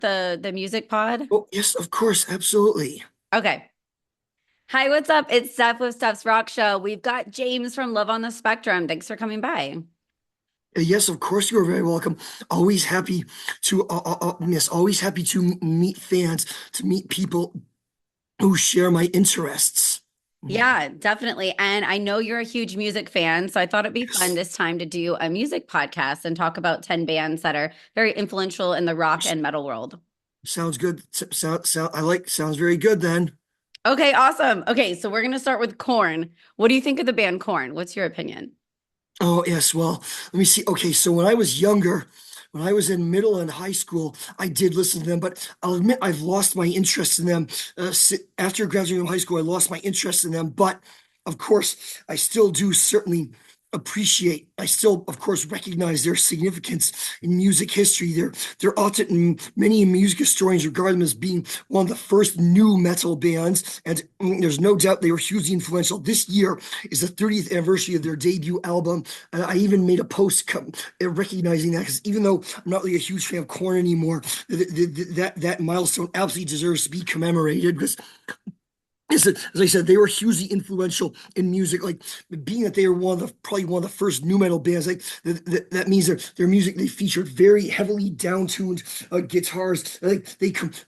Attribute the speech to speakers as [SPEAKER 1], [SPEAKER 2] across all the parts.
[SPEAKER 1] the music pod?
[SPEAKER 2] Oh, yes, of course, absolutely.
[SPEAKER 1] Okay. Hi, what's up? It's Steph with Steph's Rock Show. We've got James from Love on the Spectrum. Thanks for coming by.
[SPEAKER 2] Yes, of course, you are very welcome. Always happy yes, always happy to meet fans, to meet people who share my interests.
[SPEAKER 1] Yeah, definitely. And I know you're a huge music fan, so I thought it'd be fun
[SPEAKER 2] Yes,
[SPEAKER 1] this time to do a music podcast and talk about 10 bands that are very influential in the rock and metal world.
[SPEAKER 2] sounds good. Sounds very good then.
[SPEAKER 1] Okay, awesome. Okay, so we're gonna start with Korn. What do you think of the band Korn? What's your opinion?
[SPEAKER 2] Oh, yes, well, let me see. Okay, so when I was younger, when I was in middle and high school, I did listen to them, but I'll admit I've lost my interest in them. After graduating from high school, I lost my interest in them, but of course, I still do certainly I still, of course, recognize their significance in music history. They're often, many music historians regard them as being one of the first new metal bands, and there's no doubt they were hugely influential. This year is the 30th anniversary of their debut album, and I even made a post recognizing that because even though I'm not really a huge fan of Korn anymore, that milestone absolutely deserves to be commemorated because as I said, they were hugely influential in music. Like being that they were probably one of the first new metal bands. Like that means their music they featured very heavily down tuned guitars. Like they combined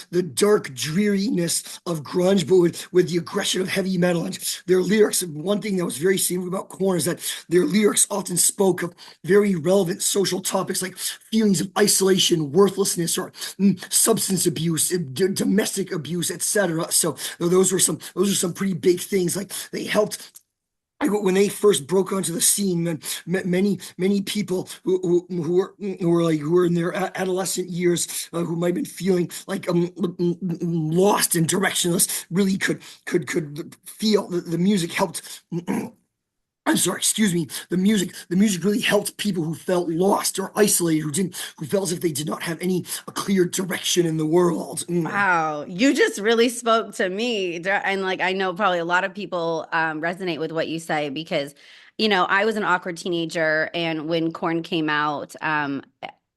[SPEAKER 2] the dark dreariness of grunge, but with the aggression of heavy metal. And their lyrics. One thing that was very significant about Korn is that their lyrics often spoke of very relevant social topics like feelings of isolation, worthlessness, or substance abuse, domestic abuse, etc. So those are some pretty big things. Like they helped when they first broke onto the scene, many people who were in their adolescent years who might have been feeling like lost and directionless really could feel the music helped. I'm sorry, excuse me. The music really helped people who felt lost or isolated, who felt as if they did not have any a clear direction in the world.
[SPEAKER 1] Wow, you just really spoke to me. And like, I know probably a lot of people resonate with what you say because, I was an awkward teenager. And when Korn came out,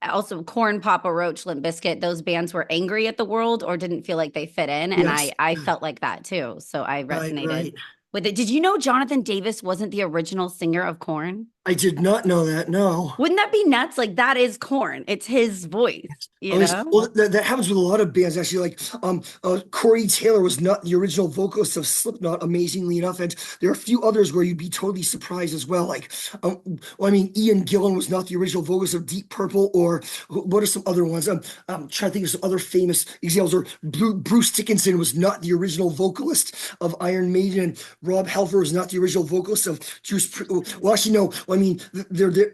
[SPEAKER 1] also Korn, Papa Roach, Limp Bizkit, those bands were angry at the world or didn't feel like they fit in. And
[SPEAKER 2] Yes,
[SPEAKER 1] I felt like that too. So I
[SPEAKER 2] right,
[SPEAKER 1] resonated
[SPEAKER 2] right.
[SPEAKER 1] with it. Did you know Jonathan Davis wasn't the original singer of Korn?
[SPEAKER 2] I did not know that. No.
[SPEAKER 1] Wouldn't that be nuts? Like, that is Korn. It's his voice, you
[SPEAKER 2] Oh, yes.
[SPEAKER 1] know?
[SPEAKER 2] Well, that happens with a lot of bands actually. Like, Corey Taylor was not the original vocalist of Slipknot, amazingly enough, and there are a few others where you'd be totally surprised as well. Like, well, I mean, Ian Gillan was not the original vocalist of Deep Purple, or what are some other ones? I'm trying to think of some other famous examples. Or Bruce Dickinson was not the original vocalist of Iron Maiden, and Rob Halford was not the original vocalist of Judas. Well, actually, no. I mean,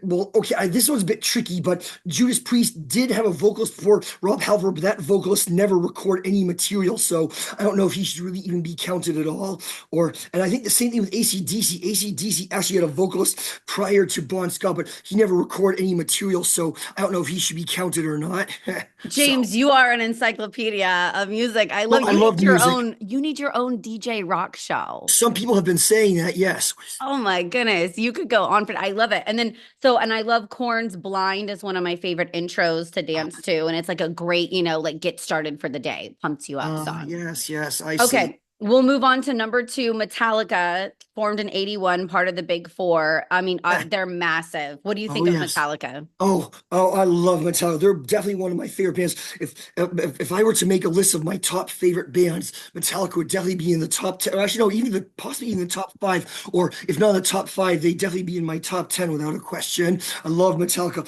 [SPEAKER 2] well, okay. This one's a bit tricky, but Judas Priest did have a vocalist before Rob Halford, but that vocalist never recorded any material, so I don't know if he should really even be counted at all. And I think the same thing with AC/DC. AC/DC actually had a vocalist prior to Bon Scott, but he never recorded any material, so I don't know if he should be counted or not. So,
[SPEAKER 1] James, you are an encyclopedia of music. I love
[SPEAKER 2] well, I love music.
[SPEAKER 1] you need your own DJ rock show.
[SPEAKER 2] Some people have been saying that, yes.
[SPEAKER 1] Oh my goodness. You could go on for I love it. And I love Korn's Blind is one of my favorite intros to dance to. And it's like a great, like get started for the day, pumps you up song.
[SPEAKER 2] Yes, yes, I see.
[SPEAKER 1] Okay. We'll move on to number two, Metallica, formed in 81, part of the Big Four. I mean, they're massive. What do you
[SPEAKER 2] Oh
[SPEAKER 1] think of
[SPEAKER 2] yes.
[SPEAKER 1] Metallica?
[SPEAKER 2] Oh, I love Metallica. They're definitely one of my favorite bands. If I were to make a list of my top favorite bands, Metallica would definitely be in the top 10. Actually, no, possibly in the top five, or if not in the top five, they definitely be in my top 10 without a question. I love Metallica.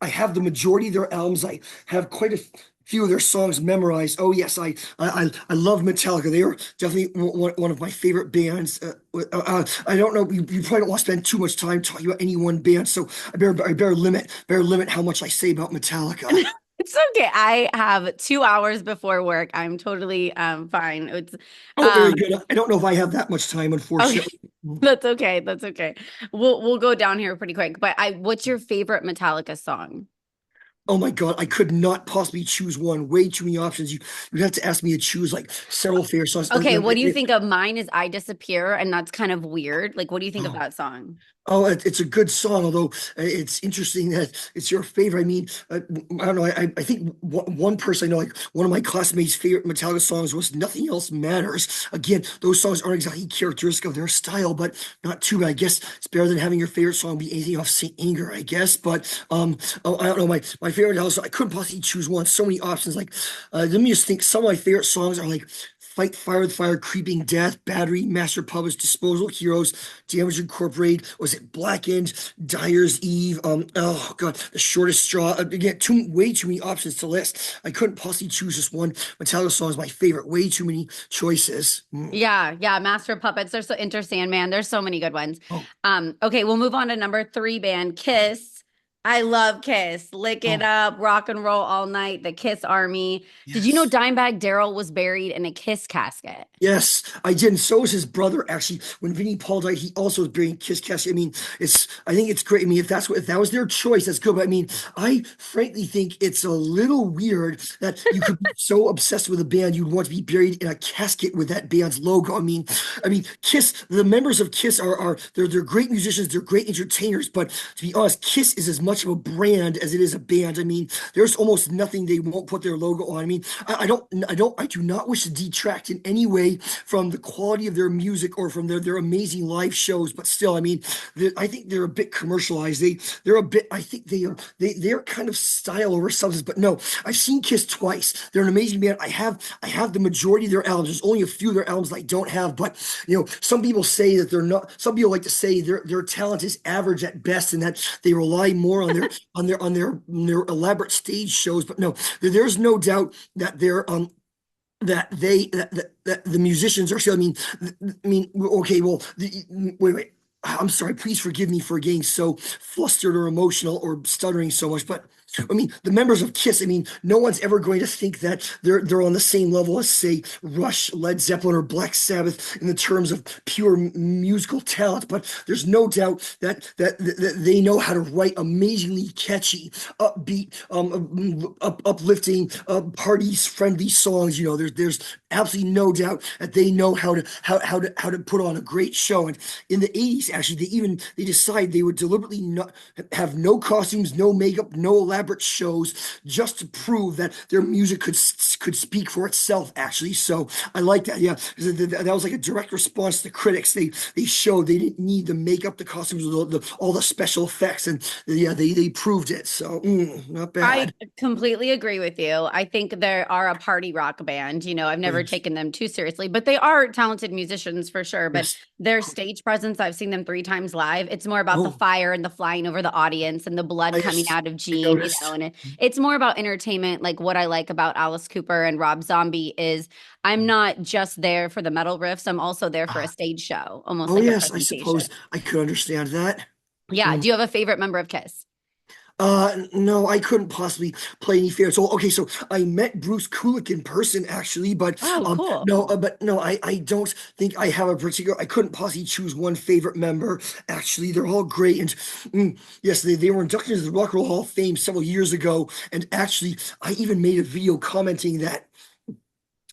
[SPEAKER 2] I have the majority of their albums. I have quite a few of their songs memorized. Oh yes, I love Metallica. They are definitely one of my favorite bands. I don't know. You probably don't want to spend too much time talking about any one band, so I better limit how much I say about Metallica.
[SPEAKER 1] It's okay. I have 2 hours before work. I'm totally fine. It's
[SPEAKER 2] Oh, very
[SPEAKER 1] um
[SPEAKER 2] good. I don't know if I have that much time,
[SPEAKER 1] okay.
[SPEAKER 2] unfortunately.
[SPEAKER 1] That's okay. That's okay. We'll go down here pretty quick. But what's your favorite Metallica song?
[SPEAKER 2] Oh my God, I could not possibly choose one. Way too many options. You'd have to ask me to choose like several favorite songs.
[SPEAKER 1] Okay, what do you think of mine is I Disappear? And that's kind of weird. Like, what do you think of
[SPEAKER 2] Oh,
[SPEAKER 1] that song?
[SPEAKER 2] Oh, it's a good song, although it's interesting that it's your favorite. I mean, I don't know. I think one person I know, like one of my classmates' favorite Metallica songs was "Nothing Else Matters." Again, those songs aren't exactly characteristic of their style, but not too bad. I guess it's better than having your favorite song be anything off Saint Anger, I guess. But oh, I don't know. My favorite Metallica song, I couldn't possibly choose one. So many options. Like, let me just think. Some of my favorite songs are like Fight Fire with Fire, Creeping Death, Battery, Master Puppets, Disposal Heroes, Damage Incorporated, was it Blackened, Dyer's Eve, oh god, The Shortest Straw. Again, way too many options to list. I couldn't possibly choose just one. Metallica song is my favorite. Way too many choices.
[SPEAKER 1] Yeah, yeah, Master of Puppets. They're so interesting, man. There's so many good ones.
[SPEAKER 2] Oh,
[SPEAKER 1] Okay, we'll move on to number three band, Kiss. I love Kiss. Lick It
[SPEAKER 2] oh,
[SPEAKER 1] Up, Rock and Roll All Night, the Kiss Army. Did you know
[SPEAKER 2] yes.
[SPEAKER 1] Dimebag Darrell was buried in a Kiss casket?
[SPEAKER 2] Yes, I did. And so was his brother, actually. When Vinnie Paul died, he also was buried in Kiss Cassie. I mean, I think it's great. I mean, if that was their choice, that's good. But I mean, I frankly think it's a little weird that you could be so obsessed with a band you'd want to be buried in a casket with that band's logo. I mean, Kiss, the members of Kiss they're great musicians, they're great entertainers. But to be honest, Kiss is as much of a brand as it is a band. I mean, there's almost nothing they won't put their logo on. I mean, I do not wish to detract in any way from the quality of their music or from their amazing live shows, but still, I mean, I think they're a bit commercialized. They're a bit. I think they're kind of style over substance. But no, I've seen Kiss twice. They're an amazing band. I have the majority of their albums. There's only a few of their albums I don't have, but some people say that they're not. Some people like to say their talent is average at best, and that they rely more on their elaborate stage shows. But no, there's no doubt that that the musicians are still. Okay, well, wait. I'm sorry. Please forgive me for getting so flustered or emotional or stuttering so much, but I mean, the members of Kiss. I mean, no one's ever going to think that they're on the same level as, say, Rush, Led Zeppelin, or Black Sabbath in the terms of pure musical talent. But there's no doubt that they know how to write amazingly catchy, upbeat, uplifting, parties friendly songs. There's absolutely no doubt that they know how to put on a great show. And in the 80s, actually, they decided they would deliberately not have no costumes, no makeup, no elaborate shows, just to prove that their music could speak for itself. Actually, so I like that. Yeah, that was like a direct response to critics. They showed they didn't need the makeup, the costumes, all the special effects, and yeah, they proved it. So not
[SPEAKER 1] I
[SPEAKER 2] bad.
[SPEAKER 1] completely agree with you. I think they are a party rock band. I've
[SPEAKER 2] Oh
[SPEAKER 1] never
[SPEAKER 2] yes,
[SPEAKER 1] taken them too seriously, but they are talented musicians for sure. But
[SPEAKER 2] yes.
[SPEAKER 1] their stage presence, I've seen them three times live. It's more about the
[SPEAKER 2] Oh,
[SPEAKER 1] fire and the flying over the audience and the blood coming
[SPEAKER 2] yes.
[SPEAKER 1] out of
[SPEAKER 2] I
[SPEAKER 1] Gene,
[SPEAKER 2] noticed.
[SPEAKER 1] and it's more about entertainment. Like what I like about Alice Cooper and Rob Zombie is I'm not just there for the metal riffs, I'm also there for a
[SPEAKER 2] Ah,
[SPEAKER 1] stage show, almost
[SPEAKER 2] oh
[SPEAKER 1] like a
[SPEAKER 2] yes, I
[SPEAKER 1] presentation.
[SPEAKER 2] suppose I could understand that.
[SPEAKER 1] Yeah.
[SPEAKER 2] Mm.
[SPEAKER 1] Do you have a favorite member of Kiss?
[SPEAKER 2] No, I couldn't possibly play any fair. So, okay, so I met Bruce Kulick in person actually, but
[SPEAKER 1] Oh, cool.
[SPEAKER 2] no, I don't think I have a particular. I couldn't possibly choose one favorite member. Actually, they're all great, and yes, they were inducted into the Rock and Roll Hall of Fame several years ago. And actually, I even made a video commenting that.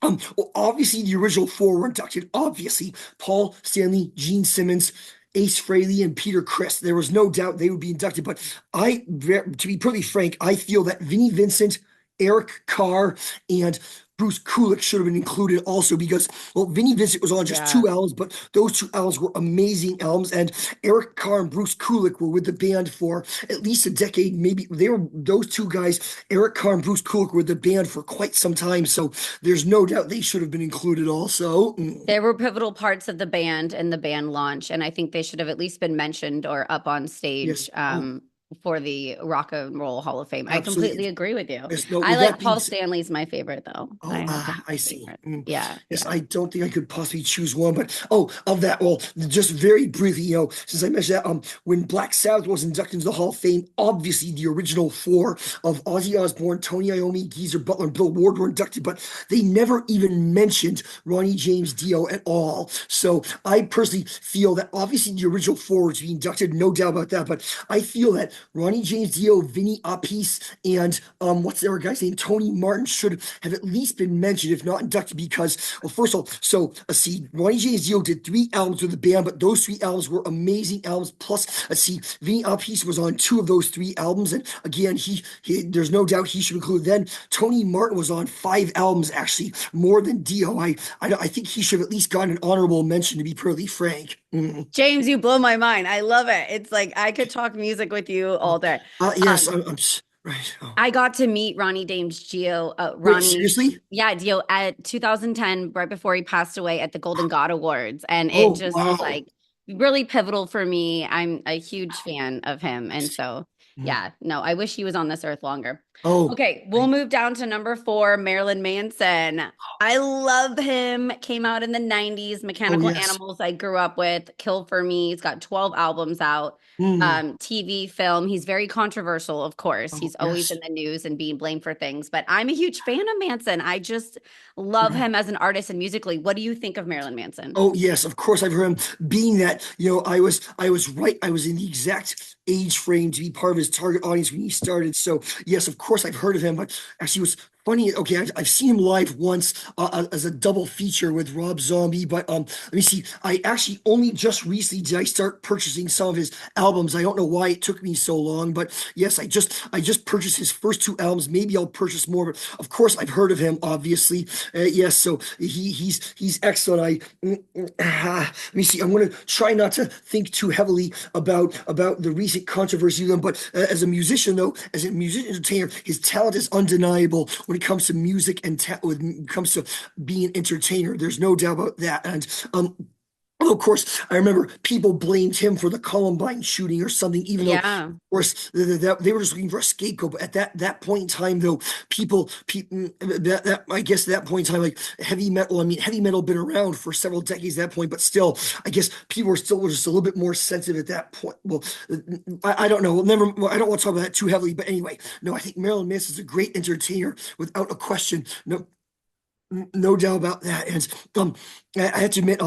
[SPEAKER 2] Well, obviously the original four were inducted. Obviously, Paul Stanley, Gene Simmons, Ace Frehley, and Peter Criss. There was no doubt they would be inducted. But to be pretty frank, I feel that Vinnie Vincent, Eric Carr, and Bruce Kulick should have been included also because, well, Vinnie Vincent was on just
[SPEAKER 1] Yeah.
[SPEAKER 2] two albums, but those two albums were amazing albums. And Eric Carr and Bruce Kulick were with the band for at least a decade. Maybe those two guys, Eric Carr and Bruce Kulick, were with the band for quite some time. So there's no doubt they should have been included also.
[SPEAKER 1] There were pivotal parts of the band and the band launch, and I think they should have at least been mentioned or up on
[SPEAKER 2] Yes.
[SPEAKER 1] stage
[SPEAKER 2] Oh,
[SPEAKER 1] for the Rock and Roll Hall of Fame. I completely
[SPEAKER 2] absolutely.
[SPEAKER 1] agree with you.
[SPEAKER 2] Yes. No,
[SPEAKER 1] I
[SPEAKER 2] with that
[SPEAKER 1] like
[SPEAKER 2] being
[SPEAKER 1] Paul
[SPEAKER 2] said,
[SPEAKER 1] Stanley's my favorite, though. I
[SPEAKER 2] oh,
[SPEAKER 1] have him
[SPEAKER 2] I
[SPEAKER 1] as a
[SPEAKER 2] see.
[SPEAKER 1] favorite. Yeah,
[SPEAKER 2] Yes,
[SPEAKER 1] yeah.
[SPEAKER 2] I don't think I could possibly choose one, but of that, well, just very briefly, since I mentioned that, when Black Sabbath was inducted into the Hall of Fame, obviously the original four of Ozzy Osbourne, Tony Iommi, Geezer Butler, and Bill Ward were inducted, but they never even mentioned Ronnie James Dio at all. So I personally feel that obviously the original four were to be inducted, no doubt about that, but I feel that Ronnie James Dio, Vinny Appice, and what's the other guy's name? Tony Martin should have at least been mentioned, if not inducted, because well, first of all, so let's see, Ronnie James Dio did 3 albums with the band, but those 3 albums were amazing albums. Plus, let's see, Vinny Appice was on 2 of those 3 albums, and again, he there's no doubt he should include. Then Tony Martin was on 5 albums, actually, more than Dio. I think he should have at least gotten an honorable mention, to be perfectly frank. Mm.
[SPEAKER 1] James, you blow my mind. I love it. It's like I could talk music with you all day.
[SPEAKER 2] Yes,
[SPEAKER 1] Um,
[SPEAKER 2] right. Oh.
[SPEAKER 1] I got to meet Ronnie James Dio,
[SPEAKER 2] Wait,
[SPEAKER 1] Ronnie,
[SPEAKER 2] seriously?
[SPEAKER 1] yeah, Dio at 2010, right before he passed away at the Golden God Awards. And it
[SPEAKER 2] Oh,
[SPEAKER 1] just was
[SPEAKER 2] wow.
[SPEAKER 1] like really pivotal for me. I'm a huge fan of him. And so,
[SPEAKER 2] Mm.
[SPEAKER 1] yeah, no, I wish he was on this earth longer.
[SPEAKER 2] Oh,
[SPEAKER 1] Okay, we'll
[SPEAKER 2] right.
[SPEAKER 1] move down to number four, Marilyn Manson. I love him. Came out in the 90s.
[SPEAKER 2] Oh,
[SPEAKER 1] Mechanical
[SPEAKER 2] yes.
[SPEAKER 1] Animals I grew up with. Kill for Me. He's got 12 albums out.
[SPEAKER 2] Mm.
[SPEAKER 1] TV, film. He's very controversial, of course.
[SPEAKER 2] Oh,
[SPEAKER 1] He's always in
[SPEAKER 2] yes.
[SPEAKER 1] the news and being blamed for things, but I'm a huge fan of Manson. I just love
[SPEAKER 2] Right.
[SPEAKER 1] him as an artist and musically. What do you think of Marilyn Manson?
[SPEAKER 2] Oh, yes, of course I've heard him. Being that, I was right. I was in the exact age frame to be part of his target audience when he started. So, yes, of course I've heard of him. But actually, it was funny. Okay, I've seen him live once as a double feature with Rob Zombie. But let me see. I actually only just recently did I start purchasing some of his albums. I don't know why it took me so long, but yes, I just purchased his first 2 albums. Maybe I'll purchase more, but of course I've heard of him, obviously. Yes, so he's excellent. Let me see. I'm going to try not to think too heavily about the recent controversy with him, but as a musician, though, as a music entertainer, his talent is undeniable when it comes to music and when it comes to being an entertainer. There's no doubt about that. And of course, I remember people blamed him for the Columbine shooting or something, even though, of
[SPEAKER 1] Yeah.
[SPEAKER 2] course, they were just looking for a scapegoat. But at that point in time, though, people, that I guess at that point in time, like heavy metal. I mean, heavy metal been around for several decades at that point, but still, I guess people were just a little bit more sensitive at that point. Well, I don't know. I don't want to talk about that too heavily. But anyway, no, I think Marilyn Manson is a great entertainer without a question. No doubt about that. And I have to admit,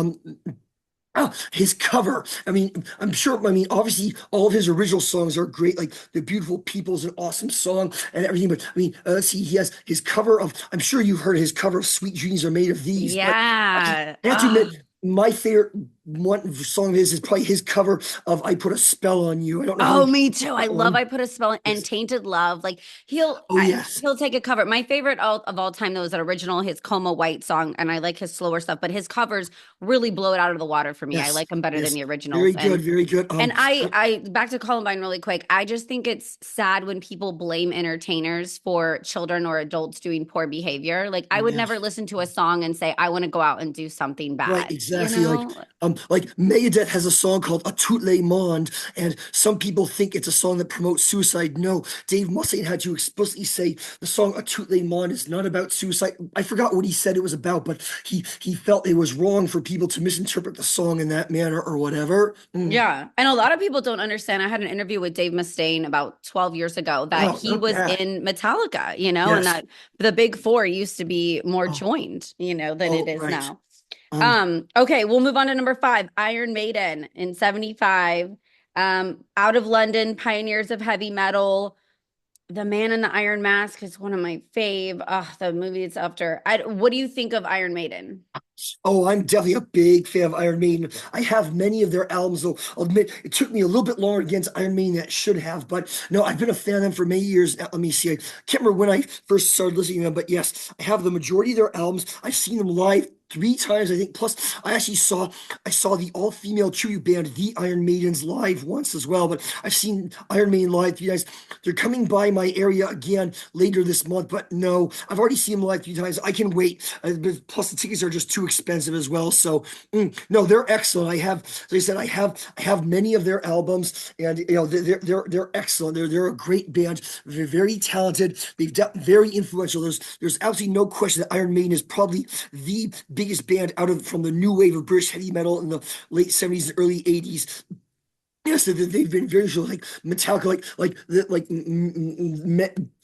[SPEAKER 2] oh, his cover. I mean, I'm sure. I mean, obviously, all of his original songs are great. Like "The Beautiful People" is an awesome song and everything. But I mean, let's see. He has his cover of. I'm sure you've heard his cover of "Sweet Dreams Are Made of These." But
[SPEAKER 1] Yeah.
[SPEAKER 2] I have to
[SPEAKER 1] Oh,
[SPEAKER 2] admit, my favorite one song of his is probably his cover of "I Put a Spell on You." I don't know how
[SPEAKER 1] oh,
[SPEAKER 2] many people
[SPEAKER 1] me
[SPEAKER 2] know
[SPEAKER 1] too. I
[SPEAKER 2] that
[SPEAKER 1] love
[SPEAKER 2] one.
[SPEAKER 1] I Put a Spell and
[SPEAKER 2] Yes.
[SPEAKER 1] Tainted Love. Like
[SPEAKER 2] Oh yes.
[SPEAKER 1] he'll take a cover. My favorite of all time though is that original his Coma White song, and I like his slower stuff, but his covers really blow it out of the water for me. I
[SPEAKER 2] Yes.
[SPEAKER 1] like them better than
[SPEAKER 2] Yes.
[SPEAKER 1] the
[SPEAKER 2] Very
[SPEAKER 1] originals.
[SPEAKER 2] good. Very good.
[SPEAKER 1] And I back to Columbine really quick. I just think it's sad when people blame entertainers for children or adults doing poor behavior. Like I would never
[SPEAKER 2] Yes.
[SPEAKER 1] listen to a song and say I want to go out and do something
[SPEAKER 2] Right,
[SPEAKER 1] bad, you
[SPEAKER 2] exactly.
[SPEAKER 1] know?
[SPEAKER 2] Like Megadeth has a song called "A Tout Le Monde," and some people think it's a song that promotes suicide. No, Dave Mustaine had to explicitly say the song "A Tout Le Monde" is not about suicide. I forgot what he said it was about, but he felt it was wrong for people to misinterpret the song in that manner or whatever. Mm.
[SPEAKER 1] Yeah. And a lot of people don't understand. I had an interview with Dave Mustaine about 12 years ago that
[SPEAKER 2] Oh,
[SPEAKER 1] he
[SPEAKER 2] not
[SPEAKER 1] was
[SPEAKER 2] bad.
[SPEAKER 1] in Metallica, you know, and
[SPEAKER 2] Yes.
[SPEAKER 1] that the big four used to be more
[SPEAKER 2] Oh,
[SPEAKER 1] joined, you know, than it
[SPEAKER 2] oh,
[SPEAKER 1] is
[SPEAKER 2] right.
[SPEAKER 1] now.
[SPEAKER 2] Um,
[SPEAKER 1] Okay, we'll move on to number five, Iron Maiden in 75. Out of London, pioneers of heavy metal. The Man in the Iron Mask is one of my fave. The movie it's after. What do you think of Iron Maiden?
[SPEAKER 2] Oh, I'm definitely a big fan of Iron Maiden. I have many of their albums, though I'll admit it took me a little bit longer to get into Iron Maiden than it should have. But no, I've been a fan of them for many years. Now, let me see. I can't remember when I first started listening to them, but yes, I have the majority of their albums. I've seen them live 3 times, I think. Plus, I saw the all-female tribute band, the Iron Maidens, live once as well. But I've seen Iron Maiden live 3 times. They're coming by my area again later this month, but no, I've already seen them live 3 times. I can wait. Plus, the tickets are just too expensive as well. So, no, they're excellent. As I said, I have many of their albums, and they're excellent. They're a great band. They're very talented. Very influential. There's absolutely no question that Iron Maiden is probably the biggest band out of from the new wave of British heavy metal in the late 70s and early 80s. Yes, they've been very sure, like Metallica, like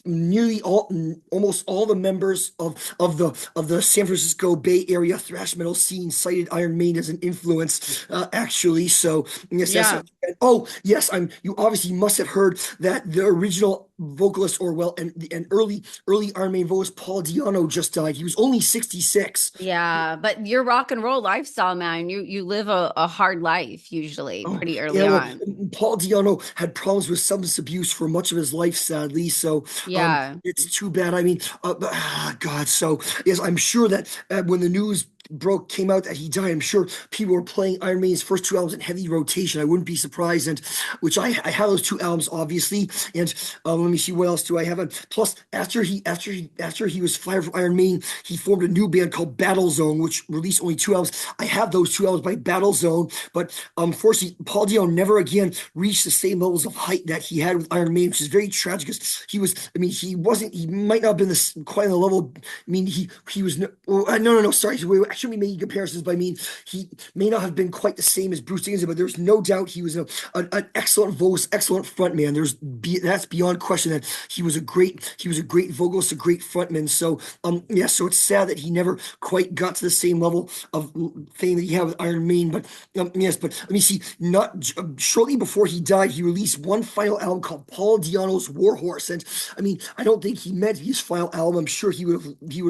[SPEAKER 2] nearly almost all the members of the San Francisco Bay Area thrash metal scene cited Iron Maiden as an influence, actually. So yes, that's
[SPEAKER 1] Yeah.
[SPEAKER 2] oh yes, you obviously must have heard that the original vocalist, or well, and early Iron Maiden vocalist Paul Di'Anno just died. He was only 66.
[SPEAKER 1] Yeah, but your rock and roll lifestyle, man, you live a hard life usually
[SPEAKER 2] Oh,
[SPEAKER 1] pretty
[SPEAKER 2] yeah,
[SPEAKER 1] early
[SPEAKER 2] well,
[SPEAKER 1] on.
[SPEAKER 2] Paul Di'Anno had problems with substance abuse for much of his life, sadly. So,
[SPEAKER 1] Yeah.
[SPEAKER 2] it's too bad. I mean, God. So, yes, I'm sure that when the news came out that he died, I'm sure people were playing Iron Maiden's first two albums in heavy rotation. I wouldn't be surprised. And which I have those two albums, obviously. And let me see, what else do I have? Plus, after he was fired from Iron Maiden, he formed a new band called Battle Zone, which released only two albums. I have those two albums by Battle Zone, but unfortunately, Paul Dion never again reached the same levels of height that he had with Iron Maiden, which is very tragic because he was, I mean, he might not have been this quite on the level. I mean, he was, no, no, sorry. So we actually making comparisons, but I mean, he may not have been quite the same as Bruce Dickinson, but there's no doubt he was an excellent vocalist, excellent frontman. That's beyond question that he was a great vocalist, a great frontman. So, yeah, so it's sad that he never quite got to the same level of fame that he had with Iron Maiden. But yes, but let me see. Not shortly before he died, he released one final album called Paul Di'Anno's Warhorse, and I mean, I don't think he meant his final album. I'm sure he would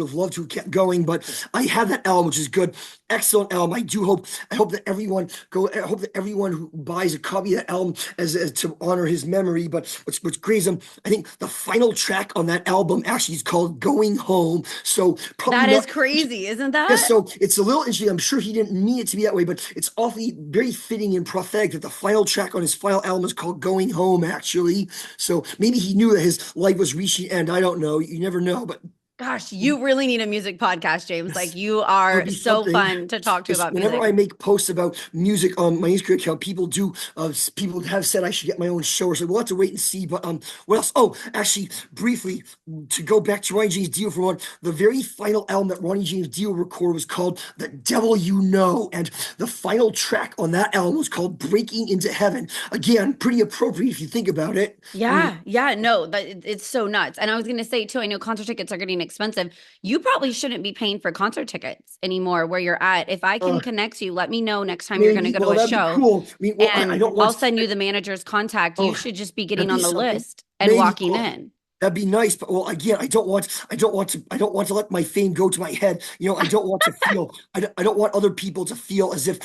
[SPEAKER 2] have loved to have kept going, but I have that album, which is good, excellent album. I hope that everyone who buys a copy of that album as to honor his memory. But what's crazy, I think the final track on that album actually is called "Going Home," so probably
[SPEAKER 1] That is
[SPEAKER 2] not.
[SPEAKER 1] crazy, isn't
[SPEAKER 2] Yes,
[SPEAKER 1] that?
[SPEAKER 2] so it's a little interesting. I'm sure he didn't mean it to be that way, but it's awfully very fitting and prophetic that the final track on his final album is called "Going Home," actually. So maybe he knew that his life was reaching an end. I don't know. You never know, but
[SPEAKER 1] Gosh, you really need a music podcast, James. Like
[SPEAKER 2] yes,
[SPEAKER 1] you
[SPEAKER 2] that would
[SPEAKER 1] are
[SPEAKER 2] be
[SPEAKER 1] so
[SPEAKER 2] something.
[SPEAKER 1] fun to talk to
[SPEAKER 2] Because
[SPEAKER 1] about
[SPEAKER 2] whenever
[SPEAKER 1] music.
[SPEAKER 2] I make posts about music on my Instagram account, people have said I should get my own show. Or so we'll have to wait and see. But what else? Oh, actually, briefly to go back to Ronnie James Dio for one, the very final album that Ronnie James Dio recorded was called "The Devil You Know," and the final track on that album was called "Breaking Into Heaven." Again, pretty appropriate if you think about it. I mean,
[SPEAKER 1] Yeah, yeah, no, it's so nuts. And I was gonna say too, I know concert tickets are getting expensive. You probably shouldn't be paying for concert tickets anymore where you're at. If I can
[SPEAKER 2] uh,
[SPEAKER 1] connect you, let me know next time you're gonna
[SPEAKER 2] maybe.
[SPEAKER 1] go to
[SPEAKER 2] Well,
[SPEAKER 1] a
[SPEAKER 2] that'd be
[SPEAKER 1] show
[SPEAKER 2] cool. I mean, well, I
[SPEAKER 1] and
[SPEAKER 2] don't
[SPEAKER 1] I'll
[SPEAKER 2] want.
[SPEAKER 1] send you the manager's contact. You
[SPEAKER 2] Oh,
[SPEAKER 1] should just be
[SPEAKER 2] that'd
[SPEAKER 1] getting
[SPEAKER 2] be
[SPEAKER 1] on the
[SPEAKER 2] something.
[SPEAKER 1] list and
[SPEAKER 2] Maybe.
[SPEAKER 1] walking in.
[SPEAKER 2] That'd be nice, but well, again, I don't want to let my fame go to my head. I don't want to feel, I don't want other people to feel as if,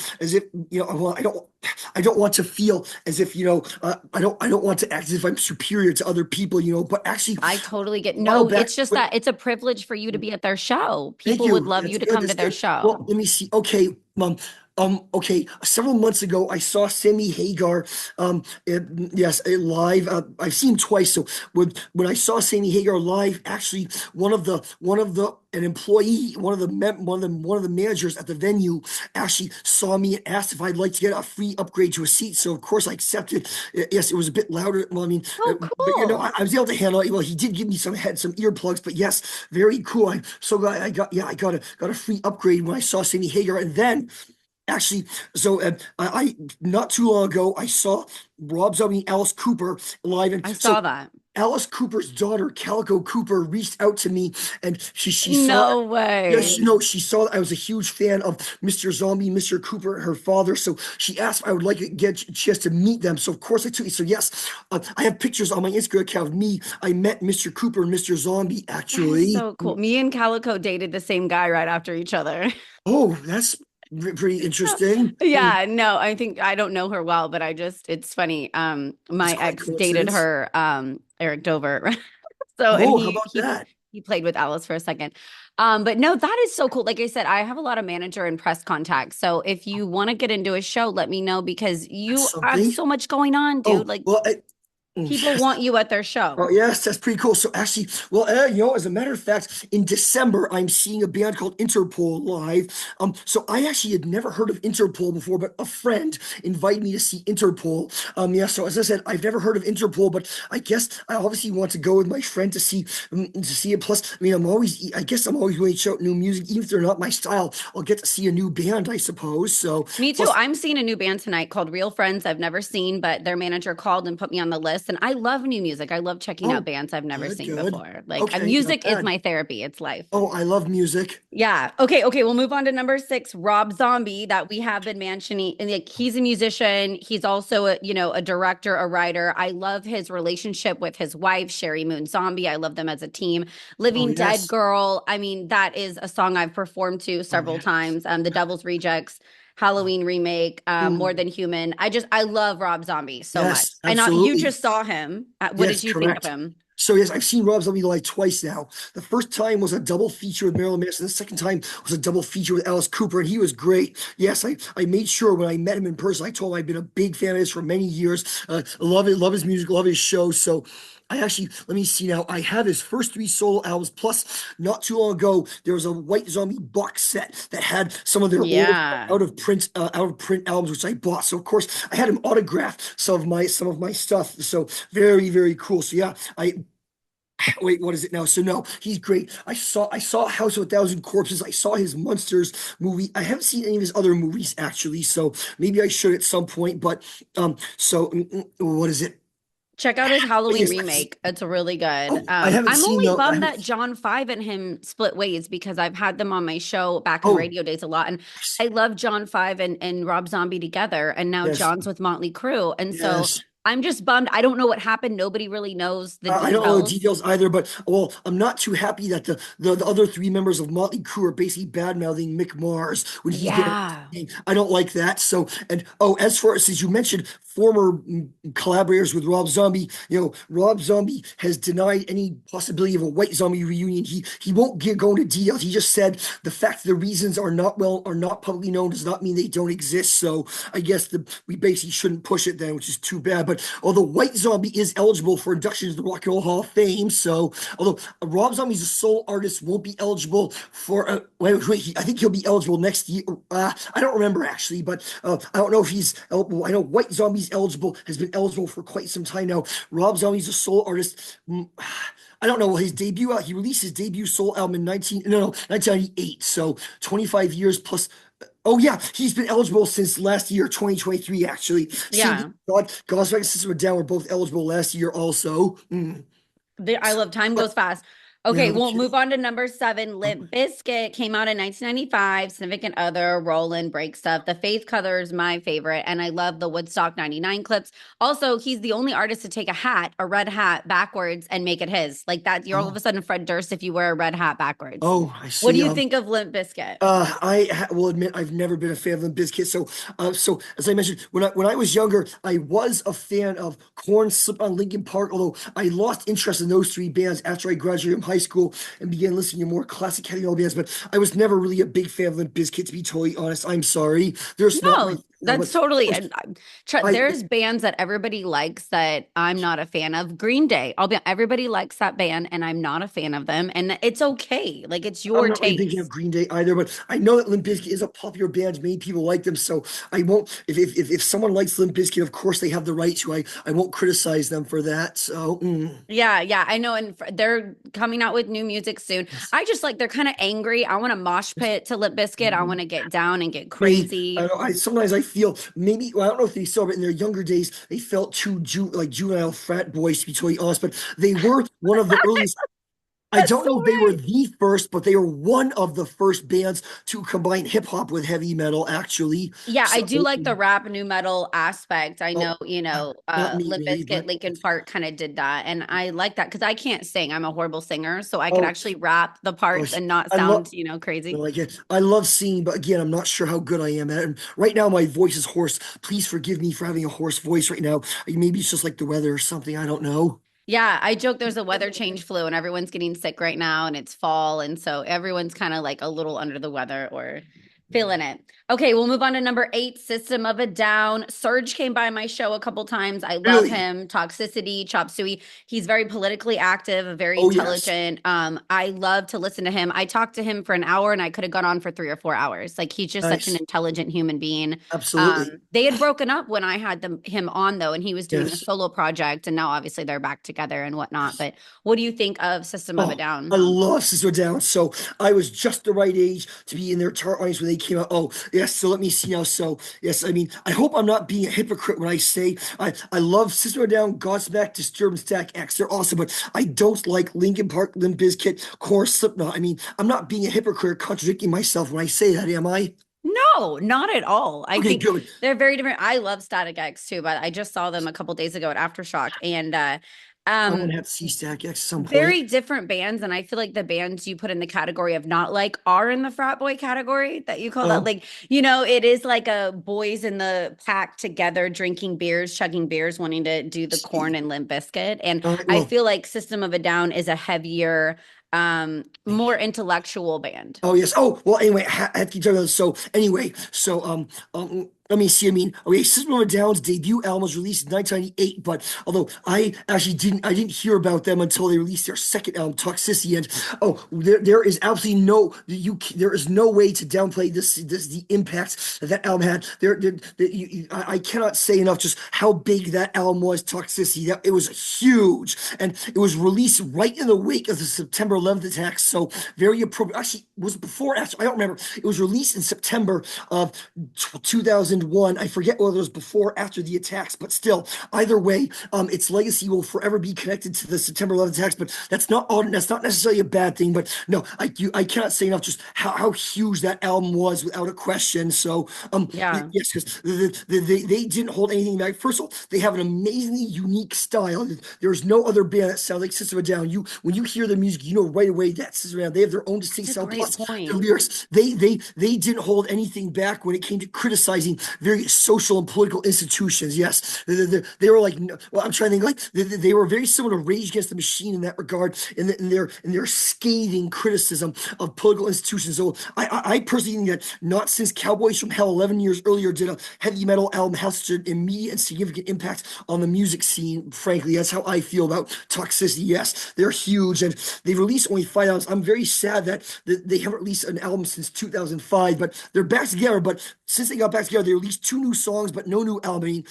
[SPEAKER 2] well, I don't want to feel as if, I don't want to act as if I'm superior to other people, but actually,
[SPEAKER 1] I totally get
[SPEAKER 2] a while
[SPEAKER 1] no,
[SPEAKER 2] back,
[SPEAKER 1] it's just
[SPEAKER 2] but
[SPEAKER 1] that it's a privilege for you to be at their show.
[SPEAKER 2] thank
[SPEAKER 1] People would
[SPEAKER 2] you.
[SPEAKER 1] love
[SPEAKER 2] That's
[SPEAKER 1] you to
[SPEAKER 2] good.
[SPEAKER 1] come to
[SPEAKER 2] That's
[SPEAKER 1] their
[SPEAKER 2] good. Well,
[SPEAKER 1] show.
[SPEAKER 2] let me see. Okay, okay. Several months ago, I saw Sammy Hagar. Yes, live. I've seen him twice. So when I saw Sammy Hagar live, actually, one of the an employee, one of the managers at the venue, actually saw me and asked if I'd like to get a free upgrade to a seat. So of course I accepted. Yes, it was a bit louder. Well, I mean,
[SPEAKER 1] Oh,
[SPEAKER 2] but
[SPEAKER 1] cool.
[SPEAKER 2] I was able to handle it. Well, he did give me some earplugs, but yes, very cool. I'm so glad I got a free upgrade when I saw Sammy Hagar, and then actually, so I not too long ago I saw Rob Zombie and Alice Cooper live, and
[SPEAKER 1] I
[SPEAKER 2] so
[SPEAKER 1] saw that.
[SPEAKER 2] Alice Cooper's daughter Calico Cooper reached out to me, and she saw.
[SPEAKER 1] No
[SPEAKER 2] Yes,
[SPEAKER 1] way.
[SPEAKER 2] she saw that I was a huge fan of Mr. Zombie, Mr. Cooper, and her father. So she asked if I would like to get a chance to meet them. So of course I took it. So yes, I have pictures on my Instagram account of me. I met Mr. Cooper and Mr. Zombie
[SPEAKER 1] That is
[SPEAKER 2] actually.
[SPEAKER 1] so cool. Me and Calico dated the same guy right after each other.
[SPEAKER 2] Oh, that's pretty interesting.
[SPEAKER 1] Yeah, no, I think I don't know her well, but it's funny.
[SPEAKER 2] That's
[SPEAKER 1] My
[SPEAKER 2] quite a
[SPEAKER 1] ex dated
[SPEAKER 2] coincidence.
[SPEAKER 1] her, Eric Dover. So, and
[SPEAKER 2] Oh, how
[SPEAKER 1] he
[SPEAKER 2] about
[SPEAKER 1] he
[SPEAKER 2] that?
[SPEAKER 1] he played with Alice for a second. But no, that is so cool. Like I said, I have a lot of manager and press contacts. So if you want to get into a show, let me know because
[SPEAKER 2] That's
[SPEAKER 1] you have
[SPEAKER 2] something.
[SPEAKER 1] so much going on, dude.
[SPEAKER 2] Oh,
[SPEAKER 1] Like
[SPEAKER 2] well,
[SPEAKER 1] people
[SPEAKER 2] yes.
[SPEAKER 1] want you at their show.
[SPEAKER 2] Oh, yes, that's pretty cool. So actually, well, as a matter of fact, in December, I'm seeing a band called Interpol live. So I actually had never heard of Interpol before, but a friend invited me to see Interpol. Yeah. So as I said, I've never heard of Interpol, but I guess I obviously want to go with my friend to see it. Plus, I mean, I guess I'm always going to check out new music, even if they're not my style. I'll get to see a new band, I suppose. So
[SPEAKER 1] Me too.
[SPEAKER 2] plus,
[SPEAKER 1] I'm seeing a new band tonight called Real Friends. I've never seen, but their manager called and put me on the list. listen. I love new music. I love checking out
[SPEAKER 2] Oh,
[SPEAKER 1] bands I've never
[SPEAKER 2] good,
[SPEAKER 1] seen
[SPEAKER 2] good.
[SPEAKER 1] before. Like
[SPEAKER 2] Okay, not
[SPEAKER 1] music is
[SPEAKER 2] bad.
[SPEAKER 1] my therapy. It's life.
[SPEAKER 2] Oh, I love music.
[SPEAKER 1] Yeah. Okay. Okay. We'll move on to number six, Rob Zombie, that we have been mentioning. And like, he's a musician. He's also a director, a writer. I love his relationship with his wife, Sherry Moon Zombie. I love them as a team.
[SPEAKER 2] Oh,
[SPEAKER 1] Living Dead
[SPEAKER 2] yes.
[SPEAKER 1] Girl. I mean, that is a song I've performed to
[SPEAKER 2] Oh,
[SPEAKER 1] several
[SPEAKER 2] yes.
[SPEAKER 1] times. The Devil's Rejects,
[SPEAKER 2] Oh,
[SPEAKER 1] Halloween remake, More
[SPEAKER 2] mm,
[SPEAKER 1] Than Human. I love Rob Zombie so much.
[SPEAKER 2] yes,
[SPEAKER 1] And you
[SPEAKER 2] absolutely.
[SPEAKER 1] just saw him. What did
[SPEAKER 2] Yes,
[SPEAKER 1] you think of
[SPEAKER 2] correct.
[SPEAKER 1] him?
[SPEAKER 2] So yes, I've seen Rob Zombie live twice now. The first time was a double feature with Marilyn Manson. The second time was a double feature with Alice Cooper, and he was great. Yes, I made sure when I met him in person, I told him I've been a big fan of his for many years. Love it, love his music, love his show. So I actually, let me see now. I have his first three solo albums. Plus, not too long ago, there was a White Zombie box set that had some of their old
[SPEAKER 1] Yeah.
[SPEAKER 2] out of print albums, which I bought. So of course, I had him autograph some of my stuff. So very, very cool. So yeah, I wait, what is it now? So no, he's great. I saw House of a Thousand Corpses. I saw his Monsters movie. I haven't seen any of his other movies actually, so maybe I should at some point. But what is it?
[SPEAKER 1] Check out his
[SPEAKER 2] Oh,
[SPEAKER 1] Halloween
[SPEAKER 2] yes,
[SPEAKER 1] remake. It's really good.
[SPEAKER 2] I haven't
[SPEAKER 1] I'm
[SPEAKER 2] seen
[SPEAKER 1] only
[SPEAKER 2] the. I
[SPEAKER 1] bummed that
[SPEAKER 2] haven't,
[SPEAKER 1] John Five and him split ways because I've had them on my show back in the
[SPEAKER 2] oh,
[SPEAKER 1] radio days a lot. And
[SPEAKER 2] yes,
[SPEAKER 1] I love John Five and Rob Zombie together. And now
[SPEAKER 2] yes,
[SPEAKER 1] John's with Motley Crue. And so
[SPEAKER 2] yes.
[SPEAKER 1] I'm just bummed. I don't know what happened. Nobody really knows the
[SPEAKER 2] I don't know the
[SPEAKER 1] details.
[SPEAKER 2] details either, but well, I'm not too happy that the other three members of Motley Crue are basically bad mouthing Mick Mars when he's been.
[SPEAKER 1] Yeah.
[SPEAKER 2] I don't like that. So, and oh, as far as you mentioned, former collaborators with Rob Zombie, Rob Zombie has denied any possibility of a White Zombie reunion. He won't go into details. He just said the fact the reasons are not publicly known does not mean they don't exist. So I guess we basically shouldn't push it then, which is too bad. But although White Zombie is eligible for induction into the Rock and Roll Hall of Fame, so although Rob Zombie's a sole artist, won't be eligible for. I think he'll be eligible next year. I don't remember actually, but I don't know if he's eligible. I know White Zombie's eligible, has been eligible for quite some time now. Rob Zombie's a sole artist. I don't know his debut. He released his debut solo album in 1998. So 25 years plus. Oh yeah, he's been eligible since last year, 2023. Actually, same thing.
[SPEAKER 1] Yeah.
[SPEAKER 2] God's Second System of a Down were both eligible last year also.
[SPEAKER 1] I love time
[SPEAKER 2] But
[SPEAKER 1] goes fast.
[SPEAKER 2] yeah,
[SPEAKER 1] Okay,
[SPEAKER 2] no
[SPEAKER 1] we'll move
[SPEAKER 2] kidding.
[SPEAKER 1] on to number seven. Limp Bizkit came out in 1995. Significant Other, Rollin', Break Stuff. The Faith Color is my favorite, and I love the Woodstock 99 clips. Also, he's the only artist to take a red hat backwards and make it his. Like that, you're all of a
[SPEAKER 2] Oh,
[SPEAKER 1] sudden Fred Durst if you wear a red hat backwards.
[SPEAKER 2] I
[SPEAKER 1] What do
[SPEAKER 2] see.
[SPEAKER 1] you think of Limp Bizkit?
[SPEAKER 2] Will admit I've never been a fan of Limp Bizkit. So as I mentioned, when I was younger, I was a fan of Korn, Slipknot, Linkin Park. Although I lost interest in those three bands after I graduated from high school and began listening to more classic heavy metal bands. But I was never really a big fan of Limp Bizkit, to be totally honest. I'm sorry, they're just not my
[SPEAKER 1] No,
[SPEAKER 2] style.
[SPEAKER 1] that's
[SPEAKER 2] But
[SPEAKER 1] totally. And
[SPEAKER 2] I
[SPEAKER 1] there's bands that everybody likes that I'm not a fan of. Green Day. Everybody likes that band, and I'm not a fan of them, and it's okay. Like it's
[SPEAKER 2] I'm
[SPEAKER 1] your
[SPEAKER 2] not really a big fan of
[SPEAKER 1] taste.
[SPEAKER 2] Green Day either, but I know that Limp Bizkit is a popular band. Many people like them, so I won't. If someone likes Limp Bizkit, of course they have the right to. I won't criticize them for that. So
[SPEAKER 1] Yeah, yeah, I know, and they're coming out with new music soon.
[SPEAKER 2] yes,
[SPEAKER 1] I just like they're kind of angry. I want to mosh
[SPEAKER 2] yes.
[SPEAKER 1] pit to Limp Bizkit. I want
[SPEAKER 2] Mhm.
[SPEAKER 1] to get down and get
[SPEAKER 2] I,
[SPEAKER 1] crazy.
[SPEAKER 2] don't know, I sometimes I feel maybe well, I don't know if they still, but in their younger days they felt too like juvenile frat boys to be totally honest. But they were one of the earliest. I
[SPEAKER 1] That's
[SPEAKER 2] don't
[SPEAKER 1] so
[SPEAKER 2] know if they were
[SPEAKER 1] right.
[SPEAKER 2] the first, but they were one of the first bands to combine hip hop with heavy metal, actually.
[SPEAKER 1] Yeah, I
[SPEAKER 2] So,
[SPEAKER 1] do like the rap new metal aspect. I know,
[SPEAKER 2] well, not me
[SPEAKER 1] Limp
[SPEAKER 2] really,
[SPEAKER 1] Bizkit,
[SPEAKER 2] but
[SPEAKER 1] Linkin Park kind of did that, and I like that because I can't sing. I'm a horrible singer, so I could
[SPEAKER 2] oh,
[SPEAKER 1] actually rap the
[SPEAKER 2] oh,
[SPEAKER 1] parts and not
[SPEAKER 2] I love.
[SPEAKER 1] sound, crazy.
[SPEAKER 2] Like it. I love singing, but again, I'm not sure how good I am at it. And right now, my voice is hoarse. Please forgive me for having a hoarse voice right now. Maybe it's just like the weather or something. I don't know.
[SPEAKER 1] Yeah, I joke there's a weather change flu and everyone's getting sick right now and it's fall. And so everyone's kind of like a little under the weather or feeling it. Okay, we'll move on to number eight, System of a Down. Surge came by my show a couple times. I love
[SPEAKER 2] Really?
[SPEAKER 1] him. Toxicity, Chop Suey. He's very politically active, very
[SPEAKER 2] Oh yes.
[SPEAKER 1] intelligent. I love to listen to him. I talked to him for an hour and I could have gone on for 3 or 4 hours. Like he's just such an
[SPEAKER 2] Nice.
[SPEAKER 1] intelligent human being.
[SPEAKER 2] Absolutely.
[SPEAKER 1] They had broken up when I had him on though, and he was doing a
[SPEAKER 2] Yes.
[SPEAKER 1] solo project, and now obviously they're back together and whatnot.
[SPEAKER 2] Yes.
[SPEAKER 1] But what do you think of System of a
[SPEAKER 2] Oh, I
[SPEAKER 1] Down?
[SPEAKER 2] love Sister Down. So I was just the right age to be in their target audience when they they came out. Oh, yes. So let me see now. So yes, I mean, I hope I'm not being a hypocrite when I say I love System of a Down, Godsmack, Disturbed, and Stack X. They're awesome, but I don't like Linkin Park, Limp Bizkit, Core, Slipknot. I mean, I'm not being a hypocrite, contradicting myself when I say that, am I?
[SPEAKER 1] No, not at all. I
[SPEAKER 2] Okay,
[SPEAKER 1] think
[SPEAKER 2] good.
[SPEAKER 1] they're very different. I love Static X too, but I just saw them a couple days ago at Aftershock, and
[SPEAKER 2] I'm gonna
[SPEAKER 1] um
[SPEAKER 2] have to see Stack X at some point.
[SPEAKER 1] very different bands. And I feel like the bands you put in the category of not like are in the frat boy category that you call that.
[SPEAKER 2] Oh,
[SPEAKER 1] Like, it is like a boys in the pack together drinking beers, chugging beers, wanting to do the Corn
[SPEAKER 2] see.
[SPEAKER 1] and Limp Bizkit. And
[SPEAKER 2] All right,
[SPEAKER 1] I
[SPEAKER 2] well,
[SPEAKER 1] feel like System of a Down is a heavier, more intellectual band.
[SPEAKER 2] oh yes. Oh well. Anyway, I have to keep talking about this. So anyway, let me see. I mean, okay, System of a Down's debut album was released in 1998, but although I didn't hear about them until they released their second album, Toxicity. And there is absolutely there is no way to downplay the impact that album had. I cannot say enough just how big that album was, Toxicity. That it was huge, and it was released right in the wake of the September 11th attacks. So very appropriate. Actually, was it before? After? I don't remember. It was released in September of 2001. I forget whether it was before or after the attacks, but still, either way, its legacy will forever be connected to the September 11th attacks. But that's not necessarily a bad thing. But no, I cannot say enough just how huge that album was without a question. So
[SPEAKER 1] Yeah.
[SPEAKER 2] yes, because they didn't hold anything back. First of all, they have an amazingly unique style. There's no other band that sounds like System of a Down. You when you hear their music, you know right away that System of a Down. They have their own
[SPEAKER 1] That's
[SPEAKER 2] distinct
[SPEAKER 1] a
[SPEAKER 2] style.
[SPEAKER 1] great
[SPEAKER 2] Plus, their
[SPEAKER 1] point.
[SPEAKER 2] lyrics, they didn't hold anything back when it came to criticizing very social and political institutions. Yes, they were like, well, I'm trying to think like they were very similar to Rage Against the Machine in that regard, in their scathing criticism of political institutions. So I personally think that not since Cowboys from Hell 11 years earlier did a heavy metal album have such an immediate and significant impact on the music scene. Frankly, that's how I feel about Toxicity. Yes, they're huge, and they've released only 5 albums. I'm very sad that they haven't released an album since 2005, but they're back together. But since they got back together, they released 2 new songs, but no new album. I mean,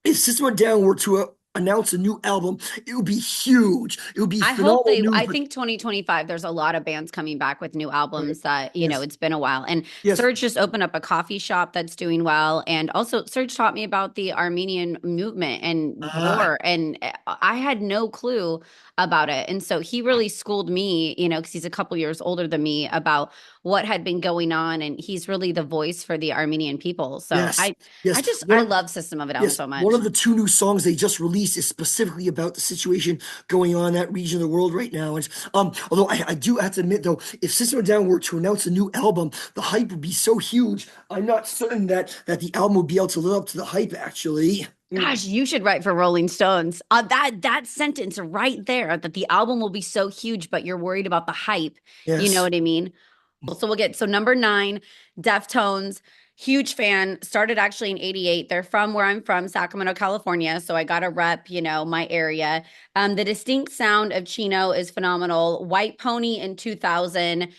[SPEAKER 2] if System of a Down were to announce a new album, it would be huge. It would be
[SPEAKER 1] I hope
[SPEAKER 2] phenomenal
[SPEAKER 1] they,
[SPEAKER 2] news.
[SPEAKER 1] I
[SPEAKER 2] But
[SPEAKER 1] think 2025, there's a lot of bands coming back with new
[SPEAKER 2] all right,
[SPEAKER 1] albums that,
[SPEAKER 2] yes,
[SPEAKER 1] it's been a while. And
[SPEAKER 2] yes,
[SPEAKER 1] Serge just opened up a coffee shop that's doing well. And also, Serge taught me about the Armenian movement and
[SPEAKER 2] ah,
[SPEAKER 1] war. And I had no clue about it. And so he really schooled me, because he's a couple years older than me about what had been going on. And he's really the voice for the Armenian people. So
[SPEAKER 2] yes,
[SPEAKER 1] I love System of a Down
[SPEAKER 2] yes.
[SPEAKER 1] so
[SPEAKER 2] One
[SPEAKER 1] much.
[SPEAKER 2] of the 2 new songs they just released is specifically about the situation going on in that region of the world right now. And although I do have to admit though, if System of a Down were to announce a new album, the hype would be so huge. I'm not certain that the album would be able to live up to the hype. Actually,
[SPEAKER 1] Gosh, you should write for Rolling Stones. That sentence right there, that the album will be so huge, but you're worried about the hype. You know
[SPEAKER 2] yes.
[SPEAKER 1] what I mean? So number 9, Deftones. Huge fan. Started actually in '88. They're from where I'm from, Sacramento, California. So I got to rep, my area. The distinct sound of Chino is phenomenal. White Pony in 2000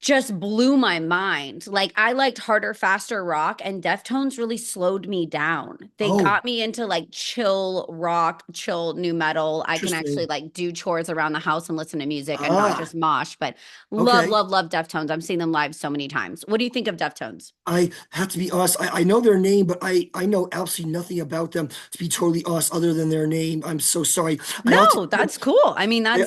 [SPEAKER 1] just blew my mind. Like I liked harder, faster rock, and Deftones really slowed me down. They
[SPEAKER 2] Oh,
[SPEAKER 1] got me into like chill rock, chill new metal. I can actually
[SPEAKER 2] interesting.
[SPEAKER 1] like do chores around the house and listen to music and not
[SPEAKER 2] Ah,
[SPEAKER 1] just mosh, but love,
[SPEAKER 2] okay.
[SPEAKER 1] love, love Deftones. I'm seeing them live so many times. What do you think of Deftones?
[SPEAKER 2] I have to be honest. I know their name, but I know absolutely nothing about them. To be totally honest, other than their name, I'm so sorry. I often
[SPEAKER 1] No, that's cool. I mean,
[SPEAKER 2] I,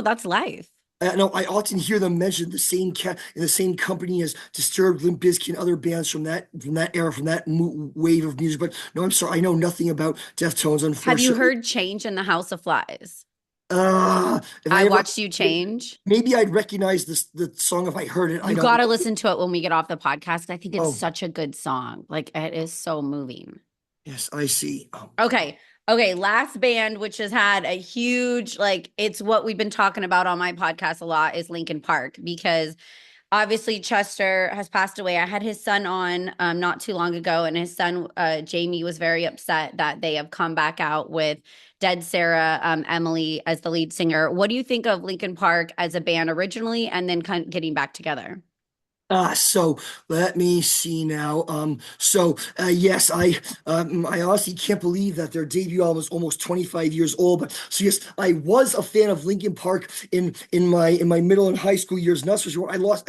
[SPEAKER 1] that's life.
[SPEAKER 2] I know I often hear them mentioned in the same company as Disturbed, Limp Bizkit, and other bands from that era, from that wave of music. But no, I'm sorry, I know nothing about Deftones,
[SPEAKER 1] Have you
[SPEAKER 2] unfortunately.
[SPEAKER 1] heard Change in the House of Flies?
[SPEAKER 2] If
[SPEAKER 1] I
[SPEAKER 2] I ever
[SPEAKER 1] watched you change.
[SPEAKER 2] maybe I'd recognize the song if I heard it. I
[SPEAKER 1] You
[SPEAKER 2] don't
[SPEAKER 1] got to
[SPEAKER 2] know.
[SPEAKER 1] listen to it when we get off the podcast. I think it's
[SPEAKER 2] Oh,
[SPEAKER 1] such a good song. Like it is so moving.
[SPEAKER 2] yes, I see.
[SPEAKER 1] Okay. Okay. Last band, which has had a huge, like, it's what we've been talking about on my podcast a lot is Linkin Park because obviously Chester has passed away. I had his son on not too long ago, and his son, Jamie, was very upset that they have come back out with Dead Sarah, Emily as the lead singer. What do you think of Linkin Park as a band originally and then kind of getting back together?
[SPEAKER 2] So let me see now. Yes, I honestly can't believe that their debut album is almost 25 years old. But so yes, I was a fan of Linkin Park in my middle and high school years. Not so sure. I lost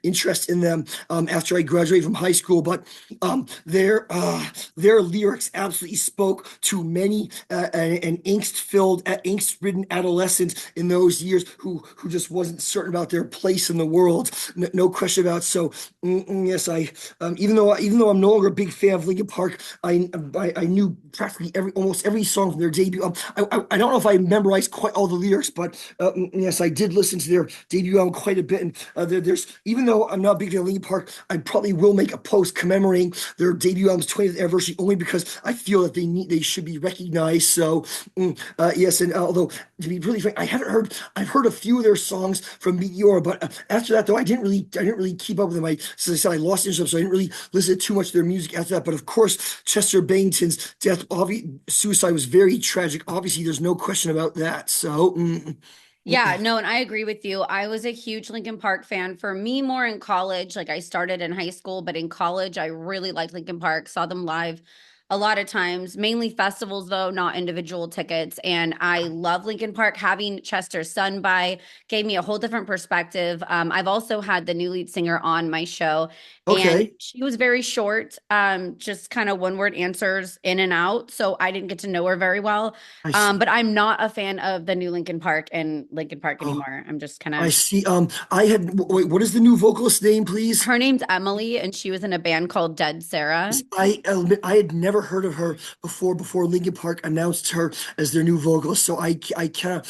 [SPEAKER 2] interest in them after I graduated from high school. But their lyrics absolutely spoke to many an angst-ridden adolescents in those years who just wasn't certain about their place in the world. No question about it. So yes, I even though I'm no longer a big fan of Linkin Park, I knew practically almost every song from their debut. I don't know if I memorized quite all the lyrics, but yes, I did listen to their debut album quite a bit. And there's even though I'm not a big fan of Linkin Park, I probably will make a post commemorating their debut album's 20th anniversary only because I feel that they should be recognized. So yes, and although to be really frank, I've heard a few of their songs from Meteora, but after that though, I didn't really keep up with them. As I said, I lost interest, so I didn't really listen to too much of their music after that. But of course, Chester Bennington's suicide was very tragic. Obviously, there's no question about that. So
[SPEAKER 1] Yeah, no, and I agree with you. I was a huge Linkin Park fan. For me, more in college, like I started in high school, but in college, I really liked Linkin Park, saw them live a lot of times, mainly festivals, though, not individual tickets. And I love Linkin Park. Having Chester's son by gave me a whole different perspective. I've also had the new lead singer on my show, and
[SPEAKER 2] okay,
[SPEAKER 1] she was very short, just kind of one word answers in and out. So I didn't get to know her very well.
[SPEAKER 2] I see.
[SPEAKER 1] But I'm not a fan of the new Linkin Park and Linkin Park
[SPEAKER 2] Oh,
[SPEAKER 1] anymore. I'm just kind
[SPEAKER 2] I
[SPEAKER 1] of
[SPEAKER 2] see. Wait, what is the new vocalist name, please?
[SPEAKER 1] her name's Emily, and she was in a band called Dead Sarah.
[SPEAKER 2] I admit I had never heard of her before Linkin Park announced her as their new vocalist. So I can't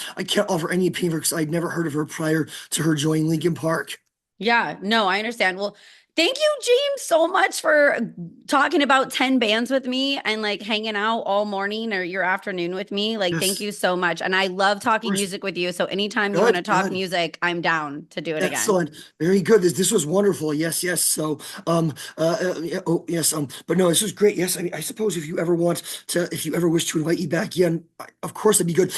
[SPEAKER 2] offer any opinion because I'd never heard of her prior to her joining Linkin Park.
[SPEAKER 1] Yeah, no, I understand. Well, thank you, James, so much for talking about 10 bands with me and like hanging out all morning or your afternoon with me. Like, thank
[SPEAKER 2] Yes,
[SPEAKER 1] you so much. And I love
[SPEAKER 2] of
[SPEAKER 1] talking
[SPEAKER 2] course.
[SPEAKER 1] music with you. So anytime you want to
[SPEAKER 2] Good,
[SPEAKER 1] talk
[SPEAKER 2] good.
[SPEAKER 1] music, I'm down to do it again.
[SPEAKER 2] Excellent. Very good. This was wonderful. Yes, yes. So, yeah, oh, yes. But no, this was great. Yes. I mean, I suppose if you ever wish to invite me back again, of course, that'd be good.